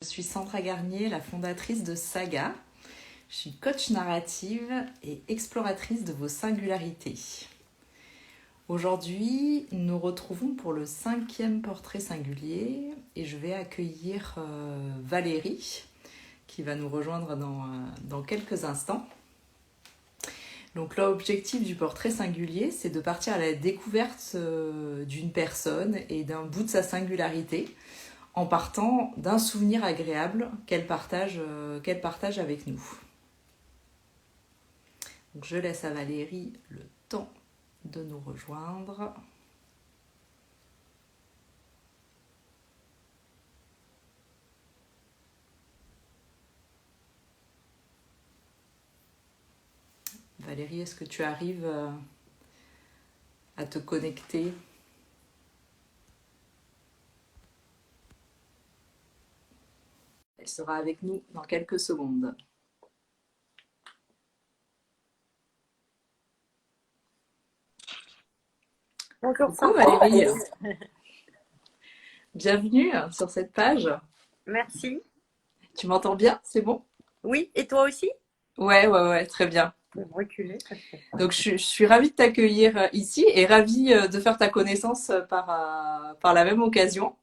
Je suis Sandra Garnier, la fondatrice de Saga. Je suis coach narrative et exploratrice de vos singularités. Aujourd'hui, nous retrouvons pour le 5e portrait singulier et je vais accueillir Valérie qui va nous rejoindre dans quelques instants. Donc l'objectif du portrait singulier, c'est de partir à la découverte d'une personne et d'un bout de sa singularité en partant d'un souvenir agréable qu'elle partage avec nous. Donc je laisse à Valérie le temps de nous rejoindre. Valérie, est-ce que tu arrives à te connecter ? Elle sera avec nous dans quelques secondes. Bonjour Coucou Sandra. Valérie, bienvenue sur cette page. Merci. Tu m'entends bien? C'est bon? Oui, et toi aussi? Ouais, très bien. Je vais me reculer. Donc je suis ravie de t'accueillir ici et ravie de faire ta connaissance par la même occasion.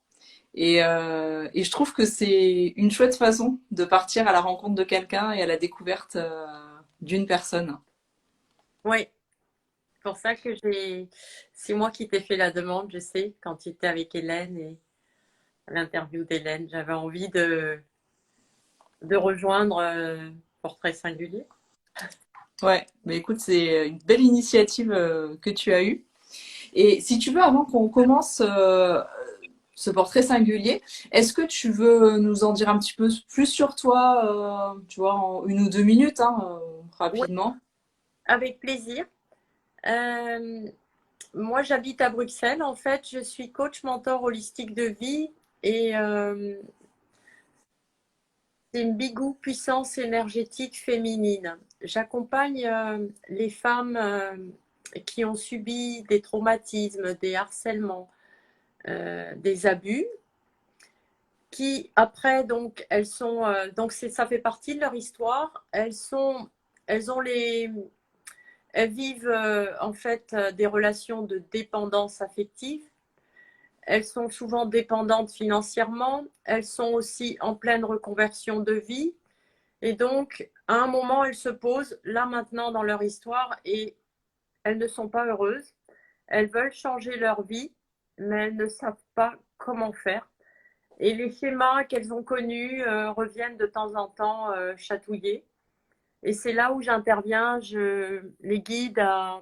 Et je trouve que c'est une chouette façon de partir à la rencontre de quelqu'un et à la découverte d'une personne. Oui, c'est pour ça que c'est moi qui t'ai fait la demande, je sais, quand tu étais avec Hélène et à l'interview d'Hélène. J'avais envie de rejoindre Portrait Singulier. Ouais, mais écoute, c'est une belle initiative que tu as eue. Et si tu veux, avant qu'on commence ce portrait singulier, est-ce que tu veux nous en dire un petit peu plus sur toi, tu vois, en 1 ou 2 minutes, hein, Oui, rapidement? avec plaisir. Euh, Moi, j'habite à Bruxelles. En fait, je suis coach mentor holistique de vie et c'est une bigou puissance énergétique féminine. J'accompagne les femmes qui ont subi des traumatismes, des harcèlements, des abus, qui après donc elles sont donc ça fait partie de leur histoire. Elles ont les elles vivent en fait des relations de dépendance affective. Elles sont souvent dépendantes financièrement. Elles sont aussi en pleine reconversion de vie. Et donc, à un moment, elles se posent, là maintenant dans leur histoire, et elles ne sont pas heureuses. Elles veulent changer leur vie, mais elles ne savent pas comment faire. Et les schémas qu'elles ont connus reviennent de temps en temps chatouiller. Et c'est là où j'interviens, je les guide à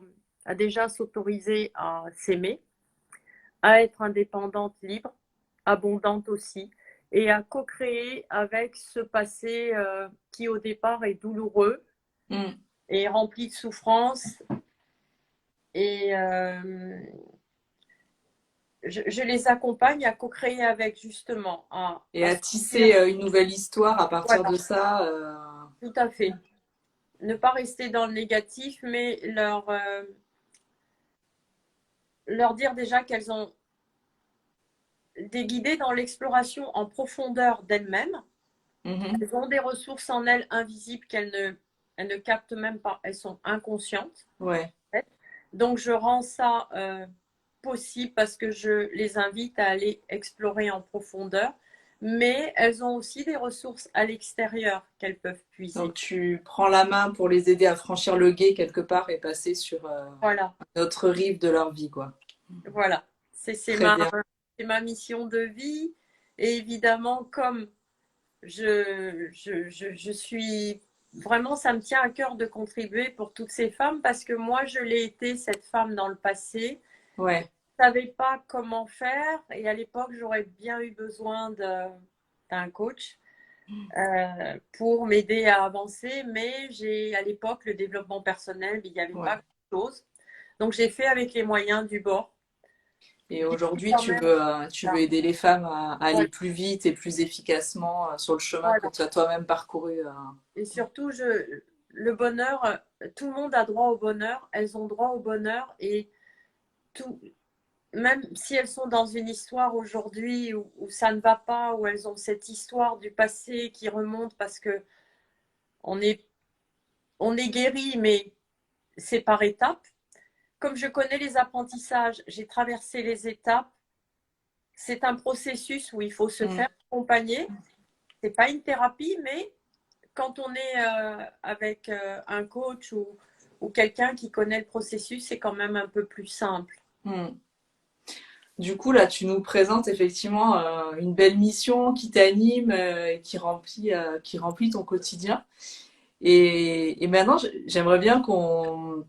déjà s'autoriser à s'aimer, à être indépendante, libre, abondante aussi, et à co-créer avec ce passé qui au départ est douloureux Mm. et rempli de souffrance. Et je les accompagne à co-créer avec justement, Et à à sortir. tisser une nouvelle histoire à partir Voilà, de ça. tout à fait. Ne pas rester dans le négatif, mais leur dire déjà qu'elles ont des guidées dans l'exploration en profondeur d'elles-mêmes. Mhm. Elles ont des ressources en elles invisibles elles ne captent même pas. Elles sont inconscientes. Ouais. Donc, je rends ça possible parce que je les invite à aller explorer en profondeur. Mais elles ont aussi des ressources à l'extérieur qu'elles peuvent Donc puiser. tu prends la main pour les aider à franchir le gué quelque part et passer sur Voilà, notre rive de leur vie, quoi. voilà. Très bien. C'est ma mission de vie. Et évidemment, comme je suis vraiment, ça me tient à cœur de contribuer pour toutes ces femmes parce que moi, je l'ai été, cette femme dans le passé. Ouais. Je ne savais pas comment faire et à l'époque, j'aurais bien eu besoin d'un coach pour m'aider à avancer, mais j'ai à l'époque le développement personnel, il n'y avait Ouais. pas grand-chose. Donc, j'ai fait avec les moyens du bord. Et J'ai dit aujourd'hui, quand même, tu veux aider les femmes à aller voilà, plus vite et plus efficacement sur le chemin que voilà. tu as toi-même parcouru. Et surtout, le bonheur, tout le monde a droit au bonheur, elles ont droit au bonheur et tout, même si elles sont dans une histoire aujourd'hui où ça ne va pas, où elles ont cette histoire du passé qui remonte parce que on est, on est guéri, mais c'est par étapes. Comme je connais les apprentissages, j'ai traversé les étapes. C'est un processus où il faut se faire accompagner. C'est pas une thérapie, mais quand on est avec un coach ou quelqu'un qui connaît le processus, c'est quand même un peu plus simple. Mm. Du coup, là, tu nous présentes effectivement une belle mission qui t'anime et qui remplit ton quotidien. Et maintenant, j'aimerais bien qu'on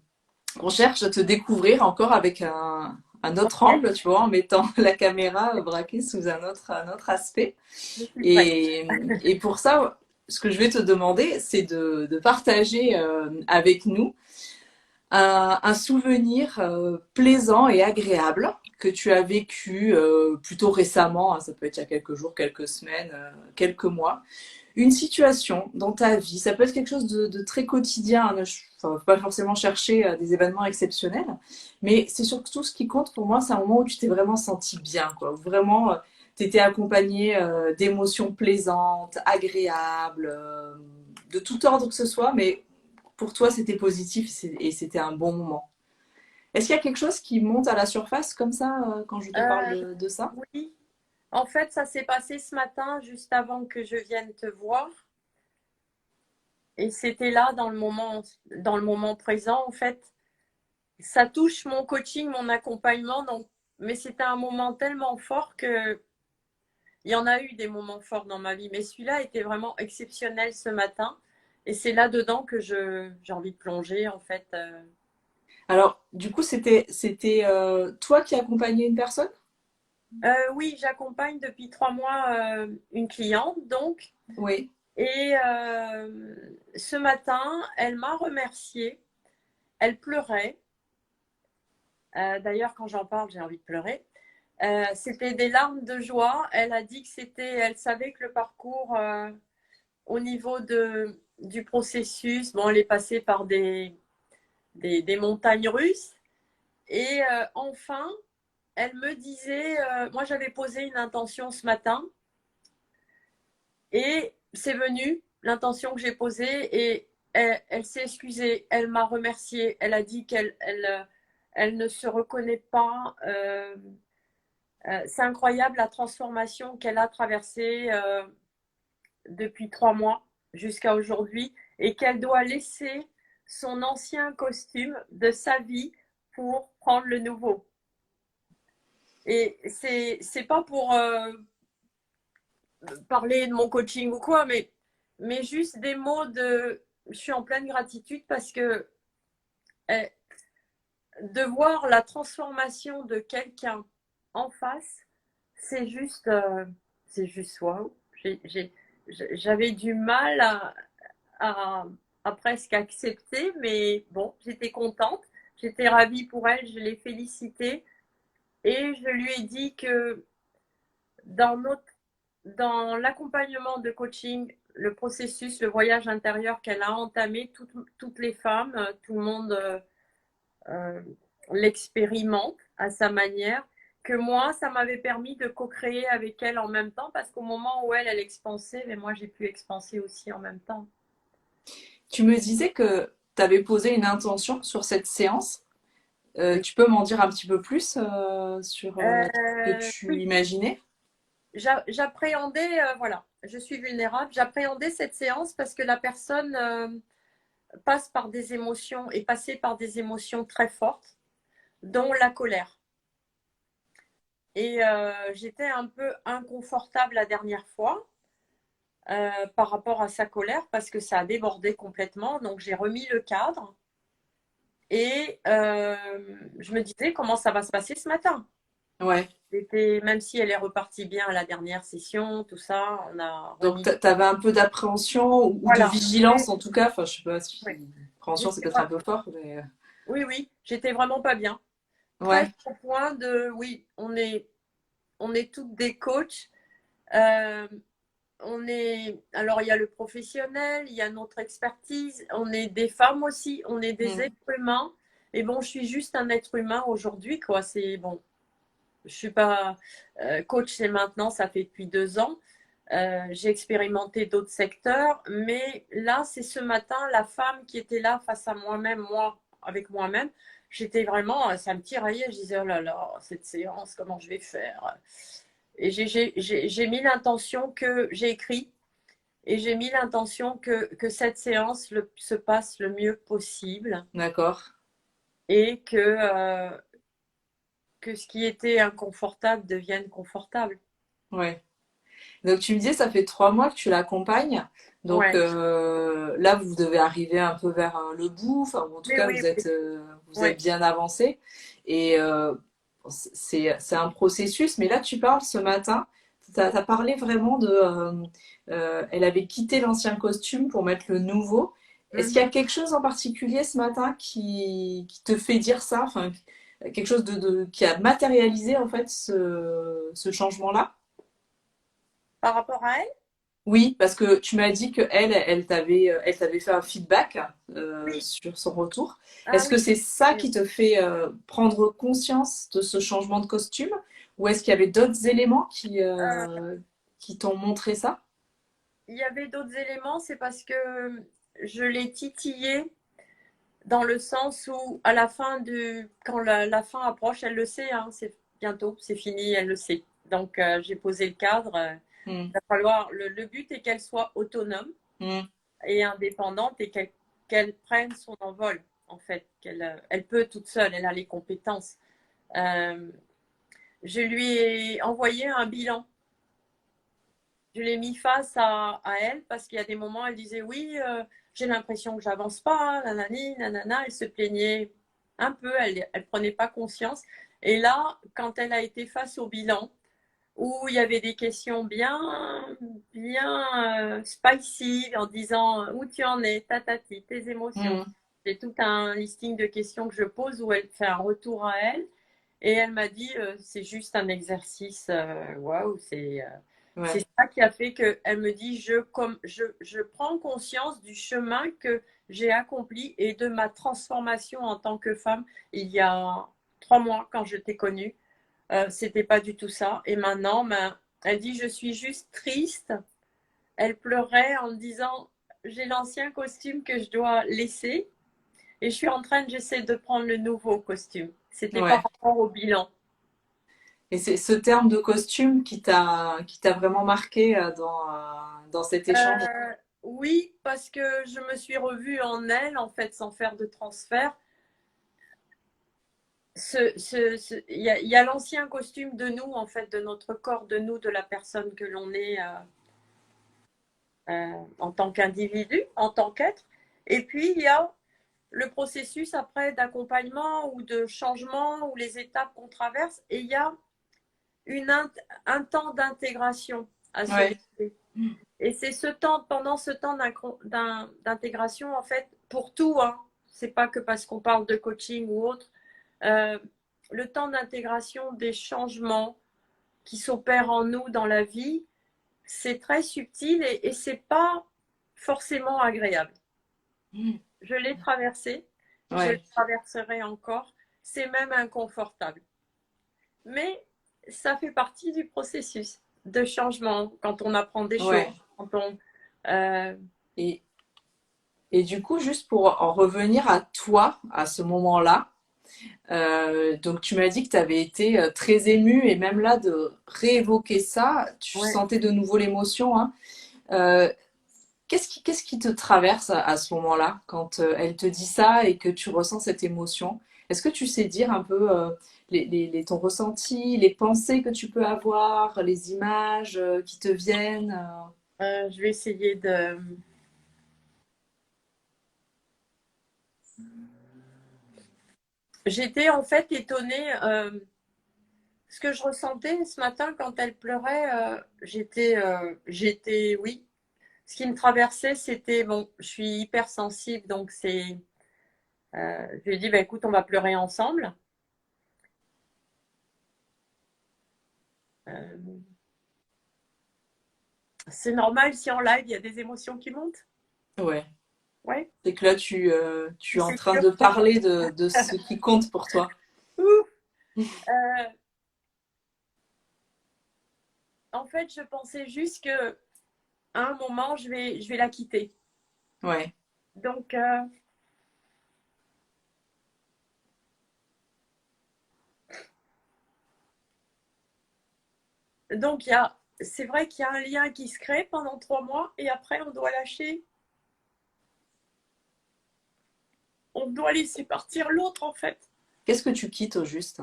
cherche à te découvrir encore avec un autre angle, tu vois, en mettant la caméra braquée sous un autre aspect. Je suis prête. Et pour ça, ce que je vais te demander, c'est de partager avec nous un souvenir plaisant et agréable que tu as vécu plutôt récemment, hein, ça peut être il y a quelques jours, quelques semaines, quelques mois, une situation dans ta vie, ça peut être quelque chose de très quotidien, hein, enfin, faut pas forcément chercher des événements exceptionnels, mais c'est surtout ce qui compte pour moi, c'est un moment où tu t'es vraiment senti bien, quoi, où vraiment tu étais accompagné d'émotions plaisantes, agréables, de tout ordre que ce soit, mais pour toi c'était positif et c'était un bon moment. Est-ce qu'il y a quelque chose qui monte à la surface comme ça quand je te parle Euh, de ça? oui, en fait, ça s'est passé ce matin, juste avant que je vienne te voir. Et c'était là dans le moment présent, en fait. Ça touche mon coaching, mon accompagnement, donc, mais c'était un moment tellement fort que il y en a eu des moments forts dans ma vie, mais celui-là était vraiment exceptionnel ce matin. Et c'est là-dedans que j'ai envie de plonger, en fait. Alors, du coup, c'était toi qui accompagnais une personne? Oui, j'accompagne depuis 3 mois une cliente, donc. Oui. Et ce matin, elle m'a remerciée. Elle pleurait. D'ailleurs, quand j'en parle, j'ai envie de pleurer. C'était des larmes de joie. Elle a dit que elle savait que le parcours au niveau du processus, bon, elle est passée par des montagnes russes. Et enfin, elle me disait, moi j'avais posé une intention ce matin et c'est venu, l'intention que j'ai posée et elle s'est excusée, elle m'a remerciée, elle a dit elle ne se reconnaît pas. C'est incroyable la transformation qu'elle a traversée depuis 3 mois jusqu'à aujourd'hui et qu'elle doit laisser son ancien costume de sa vie pour prendre le nouveau. Et c'est pas pour parler de mon coaching ou quoi, mais juste des mots de je suis en pleine gratitude parce que eh, de voir la transformation de quelqu'un en face, c'est juste waouh. J'avais du mal à, à presque accepter, mais bon, j'étais contente, j'étais ravie pour elle, je l'ai félicitée et je lui ai dit que dans dans l'accompagnement de coaching, le processus, le voyage intérieur qu'elle a entamé, toutes les femmes, tout le monde euh, l'expérimente à sa manière, que moi, ça m'avait permis de co-créer avec elle en même temps, parce qu'au moment où elle expansait, mais moi, j'ai pu expanser aussi en même temps. Tu me disais que tu avais posé une intention sur cette séance. Oui. Tu peux m'en dire un petit peu plus sur ce que tu Oui, imaginais? j'appréhendais, voilà, je suis vulnérable, j'appréhendais cette séance parce que la personne passe par des émotions, est passée par des émotions très fortes, dont la colère. Et j'étais un peu inconfortable la dernière fois par rapport à sa colère parce que ça a débordé complètement. Donc j'ai remis le cadre et je me disais comment ça va se passer ce matin. Ouais. Même si elle est repartie bien à la dernière session, tout ça, on a Donc, remis. tu avais un peu d'appréhension ou de Voilà. vigilance en tout cas. Enfin, je sais pas Oui, si appréhension, c'est peut-être un peu fort, mais oui, oui, j'étais vraiment pas bien. ouais. Presque au point de, oui, on est toutes des coachs. Euh, alors il y a le professionnel, il y a notre expertise, on est des femmes aussi, on est des Mm. êtres humains. Et bon, je suis juste un être humain aujourd'hui, quoi. C'est bon. je suis pas coach, c'est maintenant, ça fait depuis 2 ans. J'ai expérimenté d'autres secteurs, mais là, c'est ce matin, la femme qui était là face à moi-même, moi, avec moi-même, j'étais vraiment, ça me tiraillait, je disais, oh là là, cette séance, comment je vais faire? Et j'ai mis l'intention que j'ai écrit, et j'ai mis l'intention que cette séance se passe le mieux possible, D'accord. et que ce qui était inconfortable devienne confortable. Ouais. Donc tu me disais, ça fait 3 mois que tu l'accompagnes. Donc Ouais, là, vous devez arriver un peu vers le bout. Enfin, en tout mais cas, oui, oui, vous êtes ouais. bien avancé. Et c'est un processus. Mais là, tu parles ce matin, tu as parlé vraiment de... elle avait quitté l'ancien costume pour mettre le nouveau. Est-ce qu'il y a Mhm. quelque chose en particulier ce matin qui te fait dire ça? Enfin, quelque chose qui a matérialisé en fait ce changement-là? Par rapport à elle? Oui, parce que tu m'as dit que elle t'avait fait un feedback Oui. sur son retour. Ah Est-ce que oui. c'est ça Oui. qui te fait prendre conscience de ce changement de costume, ou est-ce qu'il y avait d'autres éléments qui t'ont montré ça? Il y avait d'autres éléments, c'est parce que je l'ai titillé dans le sens où, à la fin quand la fin approche, elle le sait, hein, c'est bientôt, c'est fini, elle le sait. Donc, j'ai posé le cadre. Hmm, Il va falloir, le but est qu'elle soit autonome hmm, et indépendante, et qu'elle prenne son envol, en fait, elle peut toute seule, elle a les compétences. Euh, je lui ai envoyé un bilan. Je l'ai mis face à elle parce qu'il y a des moments, elle disait oui, j'ai l'impression que j'avance pas, nanani, nanana. Elle se plaignait un peu, elle prenait pas conscience. Et là, quand elle a été face au bilan, où il y avait des questions bien spicy, en disant où tu en es, tatati, tes émotions. hmm. J'ai tout un listing de questions que je pose où elle fait un retour à elle. Et elle m'a dit, c'est juste un exercice, waouh, c'est Ouais, ça qui a fait qu'elle me dit, je prends conscience du chemin que j'ai accompli et de ma transformation en tant que femme il y a 3 mois quand je t'ai connue. C'était pas du tout ça. Et maintenant, ben, elle dit, je suis juste triste. Elle pleurait en me disant, j'ai l'ancien costume que je dois laisser et je suis en train, j'essaie de prendre le nouveau costume. C'était par ouais. rapport au bilan. Et c'est ce terme de costume qui t'a vraiment marqué dans cet échange. Oui, parce que je me suis revue en elle, en fait, sans faire de transfert. Il y a l'ancien costume de nous, en fait, de notre corps, de nous, de la personne que l'on est en tant qu'individu, en tant qu'être. Et puis, il y a le processus après d'accompagnement ou de changement ou les étapes qu'on traverse. Et il y a un temps d'intégration à se Ouais. laisser. Et c'est pendant ce temps d'intégration, en fait, pour tout, hein, c'est pas que parce qu'on parle de coaching ou autre, euh, le temps d'intégration des changements qui s'opèrent en nous dans la vie, c'est très subtil et c'est pas forcément agréable. Hmm. Je l'ai traversé, je le Ouais, traverserai encore, c'est même inconfortable. Mais ça fait partie du processus de changement quand on apprend des choses, ouais. quand on, euh, Et, et du coup, juste pour en revenir à toi, à ce moment-là, donc tu m'as dit que tu avais été très émue et même là de réévoquer ça, tu ouais. sentais de nouveau l'émotion, hein. Euh, qu'est-ce qui te traverse à ce moment-là quand elle te dit ça et que tu ressens cette émotion? Est-ce que tu sais dire un peu ton ressenti, les pensées que tu peux avoir, les images qui te viennent? Je vais essayer de. J'étais en fait étonnée. Ce que je ressentais ce matin quand elle pleurait, oui. Ce qui me traversait, c'était bon. Je suis hypersensible, donc c'est. Je lui ai dit, bah, écoute, on va pleurer ensemble. Euh, c'est normal si en live il y a des émotions qui montent. Ouais. Ouais. C'est que là, tu es en C'est train sûr de que. parler de ce qui compte pour toi. Ouh, euh, en fait, je pensais juste que à un moment, je vais la quitter. Ouais. Donc, c'est vrai qu'il y a un lien qui se crée pendant 3 mois et après, on doit lâcher. On doit laisser partir l'autre, en fait. Qu'est-ce que tu quittes au juste?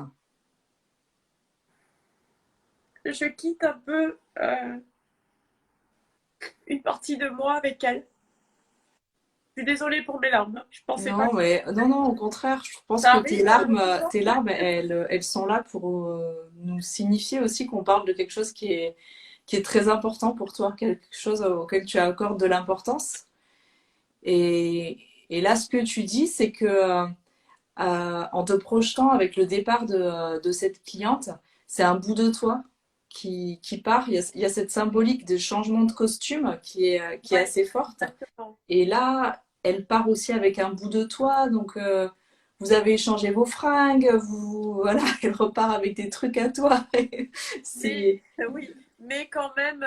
Je quitte un peu une partie de moi avec elle. Je suis désolée pour mes larmes. Je pensais pas Non, que mais non, non, au contraire, je pense ça que arrive. tes larmes, elles sont là pour nous signifier aussi qu'on parle de quelque chose qui est très important pour toi, quelque chose auquel tu accordes de l'importance. Et, et là, ce que tu dis, c'est que en te projetant avec le départ de cette cliente, c'est un bout de toi qui part. Il y a cette symbolique de changement de costume qui est Ouais, assez forte. exactement. Et là, elle part aussi avec un bout de toi. Donc, vous avez échangé vos fringues. Voilà, elle repart avec des trucs à toi. Mais C'est, oui, mais quand même,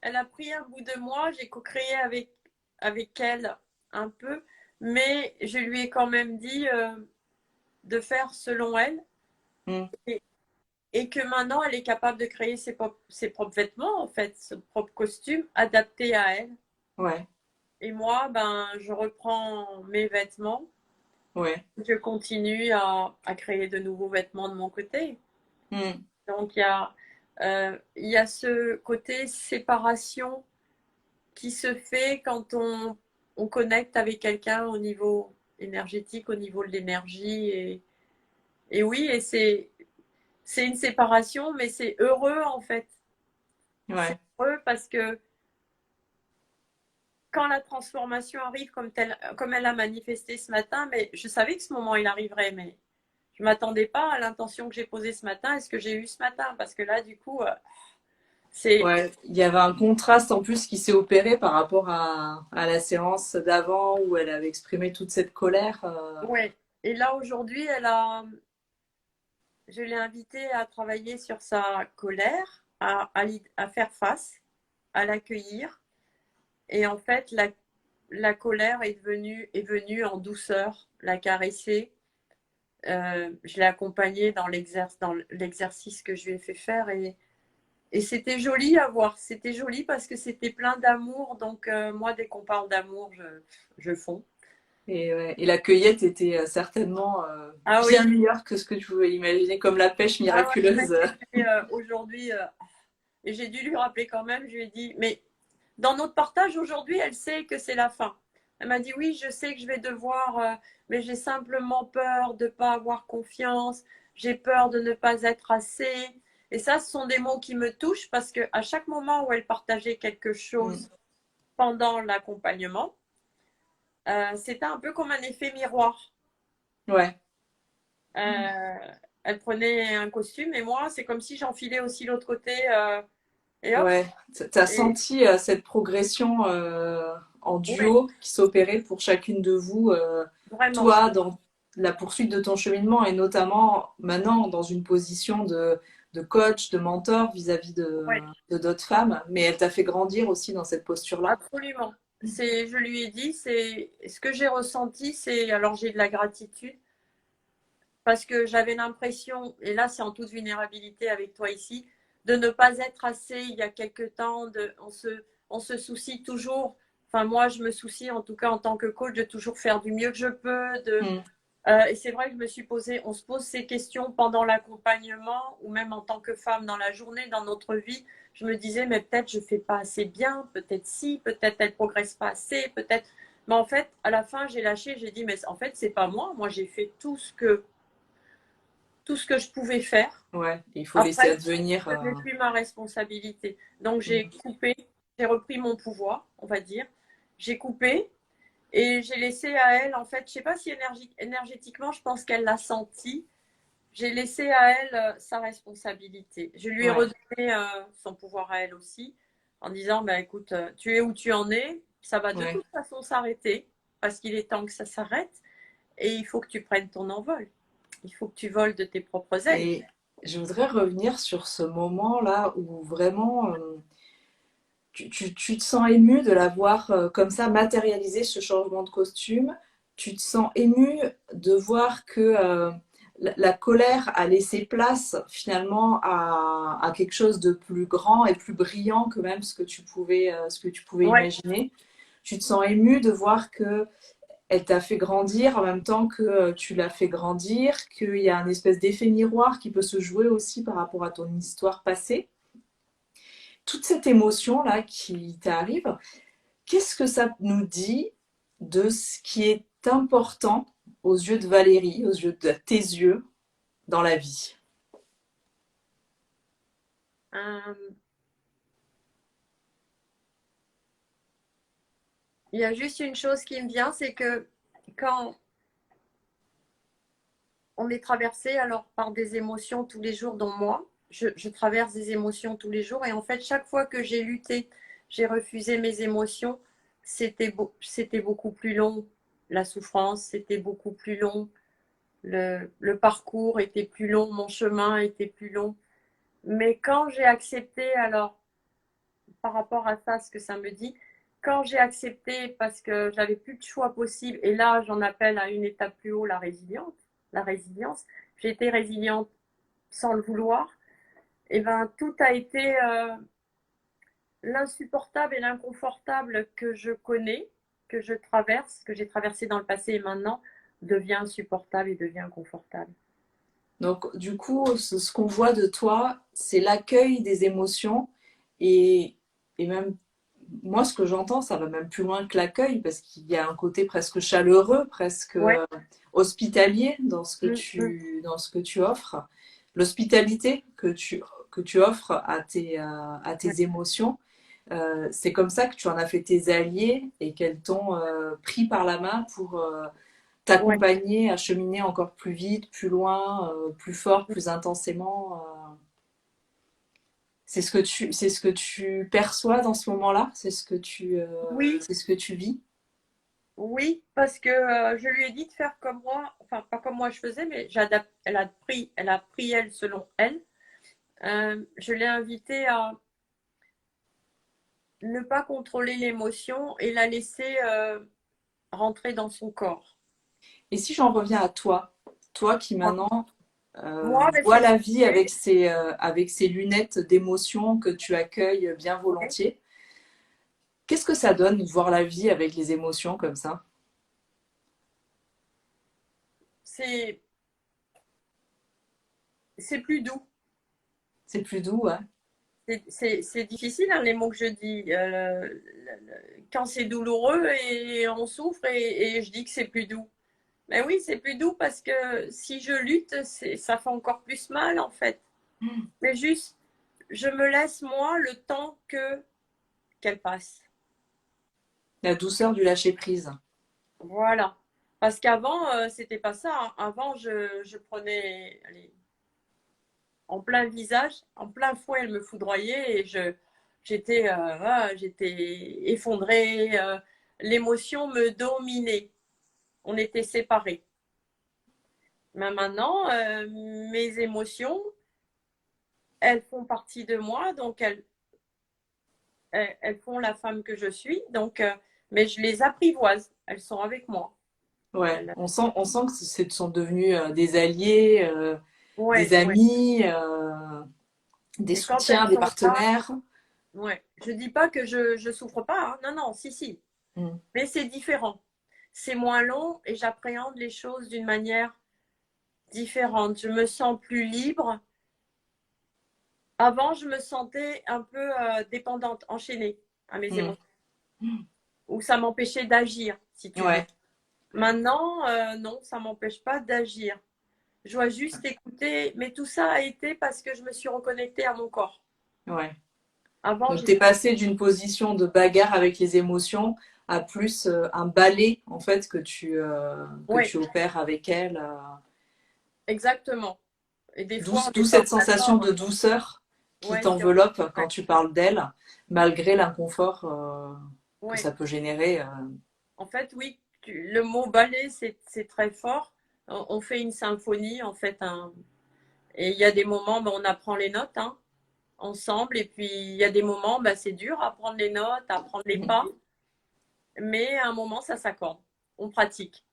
elle a pris un bout de moi. J'ai co-créé avec elle un peu, mais je lui ai quand même dit de faire selon elle hmm, et, et que maintenant elle est capable de créer ses propres vêtements, en fait, son propre costume adapté à elle. ouais, Et moi, ben, je reprends mes vêtements. ouais, Je continue à créer de nouveaux vêtements de mon côté. hmm, Donc, il y a ce côté séparation qui se fait quand on connecte avec quelqu'un au niveau énergétique, au niveau de l'énergie. Et oui, et c'est une séparation, mais c'est heureux en fait. C'est ouais. heureux parce que quand la transformation arrive comme elle a manifesté ce matin, mais je savais que ce moment il arriverait, mais je ne m'attendais pas à l'intention que j'ai posée ce matin et ce que j'ai eu ce matin. Parce que là, du coup, c'est. Ouais, il y avait un contraste en plus qui s'est opéré par rapport à la séance d'avant où elle avait exprimé toute cette colère. Ouais. Et là, aujourd'hui, je l'ai invitée à travailler sur sa colère, à faire face, à l'accueillir. Et en fait, la colère est venue en douceur, la caresser. Je l'ai accompagnée dans l'exercice que je lui ai fait faire et c'était joli à voir. C'était joli parce que c'était plein d'amour. Donc, moi, dès qu'on parle d'amour, je fonds. Et, ouais, et la cueillette était certainement Ah bien oui, meilleure que ce que tu pouvais imaginer, comme la pêche ah ouais, miraculeuse. c'était aujourd'hui. Et j'ai dû lui rappeler quand même. Je lui ai dit, mais dans notre partage aujourd'hui, elle sait que c'est la fin. Elle m'a dit, oui, je sais que je vais devoir, mais j'ai simplement peur de ne pas avoir confiance. J'ai peur de ne pas être assez. Et ça, ce sont des mots qui me touchent parce qu'à chaque moment où elle partageait quelque Mm. chose pendant l'accompagnement, c'était un peu comme un effet miroir. Ouais, Euh, Elle prenait un costume et moi, c'est comme si j'enfilais aussi l'autre côté et hop. ouais. T'as Et senti cette progression en ouais, duo qui s'opérait pour chacune de vous, vraiment. toi, dans la poursuite de ton cheminement et notamment maintenant dans une position de coach, de mentor vis-à-vis Ouais, de d'autres femmes, mais elle t'a fait grandir aussi dans cette posture-là. absolument. Je lui ai dit, c'est ce que j'ai ressenti, alors j'ai de la gratitude parce que j'avais l'impression, et là c'est en toute vulnérabilité avec toi ici, de ne pas être assez il y a quelque temps. On se soucie toujours. Enfin, moi, je me soucie, en tout cas en tant que coach, de toujours faire du mieux que je peux, Mm. et c'est vrai que on se pose ces questions pendant l'accompagnement ou même en tant que femme dans la journée, dans notre vie. Je me disais, mais peut-être je fais pas assez bien, peut-être si, peut-être elle progresse pas assez, peut-être. Mais en fait, à la fin, j'ai lâché, j'ai dit, mais en fait, c'est pas moi. Moi, j'ai fait tout ce que je pouvais faire. Ouais, il faut laisser Après, advenir. ce n'est plus ma responsabilité. Donc, j'ai coupé, j'ai repris mon pouvoir, on va dire. J'ai coupé et j'ai laissé à elle, en fait, je sais pas si énergétiquement, je pense qu'elle l'a senti. J'ai laissé à elle sa responsabilité. Je lui ai Ouais, redonné son pouvoir à elle aussi, en disant, bah, écoute, tu es où tu en es, ça va de ouais. toute façon s'arrêter, parce qu'il est temps que ça s'arrête, et il faut que tu prennes ton envol. Il faut que tu voles de tes propres ailes. Et, Je voudrais revenir sur ce moment-là où vraiment tu te sens ému de l'avoir comme ça matérialisé, ce changement de costume. Tu te sens ému de voir que la colère a laissé place finalement à quelque chose de plus grand et plus brillant que même ce que tu pouvais Ouais, imaginer. Tu te sens ému de voir que elle t'a fait grandir en même temps que tu l'as fait grandir, qu'il y a un espèce d'effet miroir qui peut se jouer aussi par rapport à ton histoire passée. Toute cette émotion-là qui t'arrive, qu'est-ce que ça nous dit de ce qui est important aux yeux de Valérie, aux yeux de tes yeux dans la vie? euh, il y a juste une chose qui me vient, c'est que quand on est traversé alors par des émotions tous les jours, dont moi, je traverse des émotions tous les jours et en fait, chaque fois que j'ai lutté, j'ai refusé mes émotions, c'était beaucoup plus long. La souffrance, c'était beaucoup plus long. Le parcours était plus long, mon chemin était plus long. Mais quand j'ai accepté, alors, par rapport à ça, ce que ça me dit, quand j'ai accepté parce que j'avais plus de choix possible, et là, j'en appelle à une étape plus haut la résilience. J'ai été résiliente sans le vouloir. Et ben, tout a été l'insupportable et l'inconfortable que je connais, que je traverse, que j'ai traversé dans le passé et maintenant, devient insupportable et devient confortable. Donc, du coup, ce qu'on voit de toi, c'est l'accueil des émotions et même moi, ce que j'entends, ça va même plus loin que l'accueil parce qu'il y a un côté presque chaleureux, presque Ouais. hospitalier dans Mm, mm. dans ce que tu offres. L'hospitalité que tu offres à Ouais. tes émotions, c'est comme ça que tu en as fait tes alliés et qu'elles t'ont pris par la main pour Ouais. t'accompagner à cheminer encore plus vite, plus loin, plus fort, plus intensément. C'est ce que tu perçois dans ce moment-là, Oui, c'est ce que tu vis. oui, parce que je lui ai dit de faire comme moi, enfin pas comme moi je faisais, mais j'adapte. Elle a pris elle selon elle. Je l'ai invitée à ne pas contrôler l'émotion et la laisser rentrer dans son corps. Et si j'en reviens à toi, toi qui maintenant Moi, vois la vie réfléchissez, avec ces lunettes d'émotion que tu accueilles bien ouais, volontiers, qu'est-ce que ça donne de voir la vie avec les émotions comme ça? c'est c'est plus doux. C'est plus doux, ouais. C'est difficile, hein, les mots que je dis. Quand c'est douloureux et on souffre et je dis que c'est plus doux. Mais oui, c'est plus doux parce que si je lutte, ça fait encore plus mal en fait. Mais juste, je me laisse moi le temps que qu'elle passe. La douceur du lâcher prise. Voilà. Parce qu'avant, c'était pas ça, hein. Avant, je prenais allez, en plein visage, en plein fouet, elle me foudroyait et j'étais effondrée. L'émotion me dominait. On était séparés. Mais maintenant, mes émotions, elles font partie de moi, donc elles font la femme que je suis. Donc, mais je les apprivoise. Elles sont avec moi. Ouais, Elles- on sent que ce sont devenus des alliés, des Ouais, ouais. amis, des Et quand elles soutiens, des sont là, partenaires. ouais. Je dis pas que je souffre pas, hein. Non, non, si, si. Mm. Mais c'est différent. C'est moins long et j'appréhende les choses d'une manière différente. Je me sens plus libre. Avant, je me sentais un peu dépendante, enchaînée à mes Mm. émotions, ou ça m'empêchait d'agir, si tu veux. Ouais, Maintenant, non, ça m'empêche pas d'agir. Je dois juste écouter, mais tout ça a été parce que je me suis reconnectée à mon corps. ouais. Avant, Donc, tu es j'étais. passé d'une position de bagarre avec les émotions à plus un balai, en fait, que Oui, tu opères avec elle. exactement. Et des fois, on D'où n'est pas cette sensation d'accord. de douceur qui Ouais, c'est vrai. t'enveloppe quand Ouais, tu parles d'elle, malgré l'inconfort que ouais. ça peut générer. En fait, oui, le mot ballet, c'est très fort. On fait une symphonie, en fait, Et il y a des moments, ben, on apprend les notes hein, ensemble. Et puis, il y a des moments, ben, c'est dur à prendre les notes, à prendre les pas. Mais à un moment, ça s'accorde. On pratique.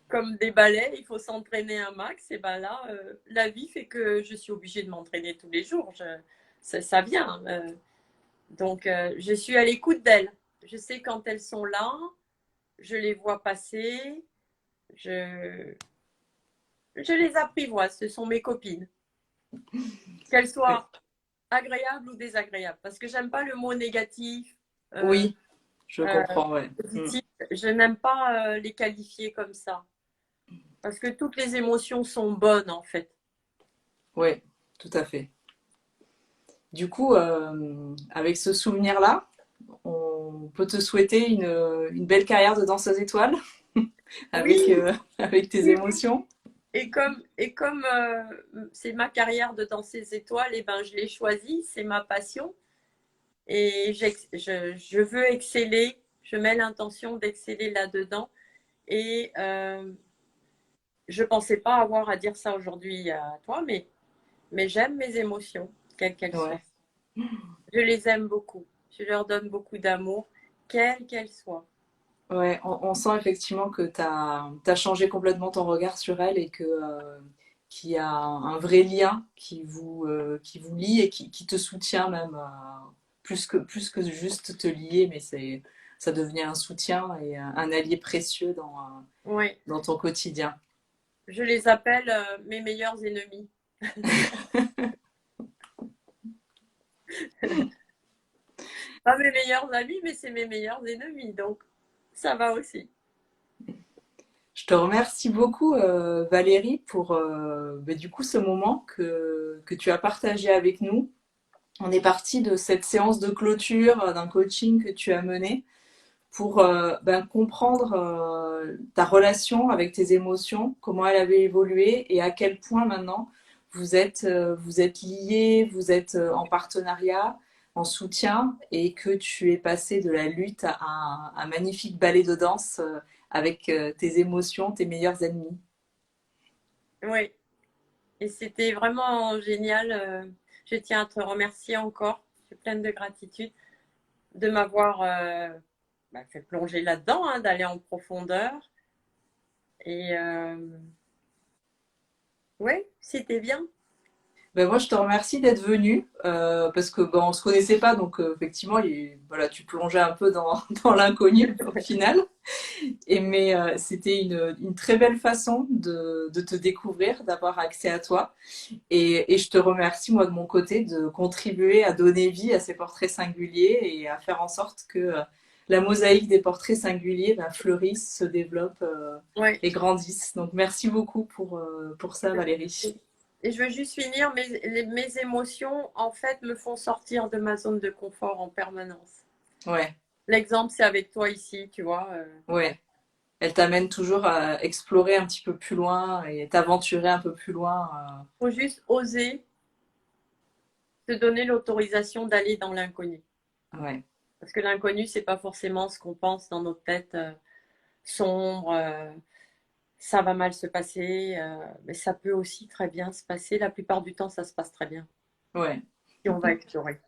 Comme des ballets, il faut s'entraîner un max. Et ben là, la vie fait que je suis obligée de m'entraîner tous les jours. Ça vient. Donc, je suis à l'écoute d'elles. Je sais quand elles sont là. Je les vois passer. Je les apprivoise. Ce sont mes copines. Qu'elles soient agréables ou désagréables. Parce que j'aime pas le mot négatif. Oui, je comprends, ouais. Positif. Je n'aime pas les qualifier comme ça. Parce que toutes les émotions sont bonnes, en fait. Oui, tout à fait. Du coup, avec ce souvenir-là, on peut te souhaiter une belle carrière de danseuse étoile avec, Oui, avec tes oui, oui. émotions. Et comme c'est ma carrière de danseuse étoile, et ben, je l'ai choisie, c'est ma passion. Et je veux exceller, je mets l'intention d'exceller là-dedans. Et je ne pensais pas avoir à dire ça aujourd'hui à toi, mais j'aime mes émotions, quelles qu'elles soient. Ouais. Je les aime beaucoup. Je leur donne beaucoup d'amour, quelles qu'elles soient. Ouais, on sent effectivement que tu as changé complètement ton regard sur elle et que qu'il y a un vrai lien qui vous lie et qui te soutient même plus que juste te lier, mais ça devient un soutien et un allié précieux Oui, dans ton quotidien. je les appelle mes meilleurs ennemis. Pas mes meilleurs amis, mais c'est mes meilleurs ennemis, donc ça va aussi. Je te remercie beaucoup, Valérie, pour du coup ce moment que tu as partagé avec nous. On est parti de cette séance de clôture d'un coaching que tu as mené pour comprendre ta relation avec tes émotions, comment elle avait évolué et à quel point maintenant vous êtes liés, vous êtes en partenariat, en soutien et que tu es passé de la lutte à un magnifique ballet de danse avec tes émotions, tes meilleurs ennemis. Oui, et c'était vraiment génial. Je tiens à te remercier encore. Je suis pleine de gratitude de m'avoir fait plonger là-dedans, hein, d'aller en profondeur. Et oui, c'était bien. Ben moi, je te remercie d'être venu parce que ben, on se connaissait pas, donc effectivement, voilà, tu plongeais un peu dans l'inconnu au final. Mais c'était une très belle façon de te découvrir, d'avoir accès à toi. Et je te remercie, moi, de mon côté, de contribuer à donner vie à ces portraits singuliers et à faire en sorte que la mosaïque des portraits singuliers ben, fleurisse, se développe Oui. et grandisse. Donc, merci beaucoup pour ça, Valérie. Et je veux juste finir, mes émotions, en fait, me font sortir de ma zone de confort en permanence. Ouais, L'exemple, c'est avec toi ici, tu vois. ouais. Elle t'amène toujours à explorer un petit peu plus loin et t'aventurer un peu plus loin. Faut juste oser te donner l'autorisation d'aller dans l'inconnu. Ouais, Parce que l'inconnu, c'est pas forcément ce qu'on pense dans notre tête sombre. Ça va mal se passer, mais ça peut aussi très bien se passer. La plupart du temps, ça se passe très bien. ouais. Si on va explorer.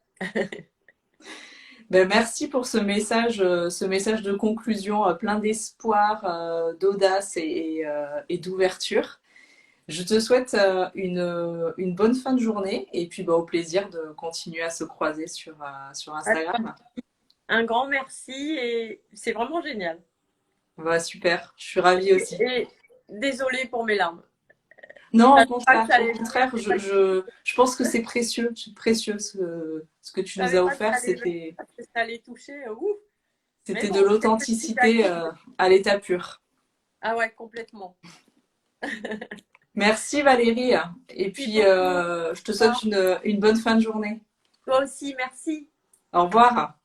Ben, merci pour ce message de conclusion plein d'espoir, d'audace et d'ouverture. Je te souhaite une bonne fin de journée et puis ben, au plaisir de continuer à se croiser sur Instagram. Un grand merci et c'est vraiment génial. Bah, super, je suis ravie aussi. Et désolée pour mes larmes. Non, Je savais pas que ça au allait, contraire, je pense que c'est précieux ce que tu je nous savais as pas que offert, ça allait, que ça allait toucher. Ouf. Mais c'était de bon, c'est petit à l'authenticité petit. à l'état pur. Ah ouais, complètement. Merci Valérie. Et Merci puis, beaucoup. je te souhaite une bonne fin de journée. Toi aussi, merci. Au revoir.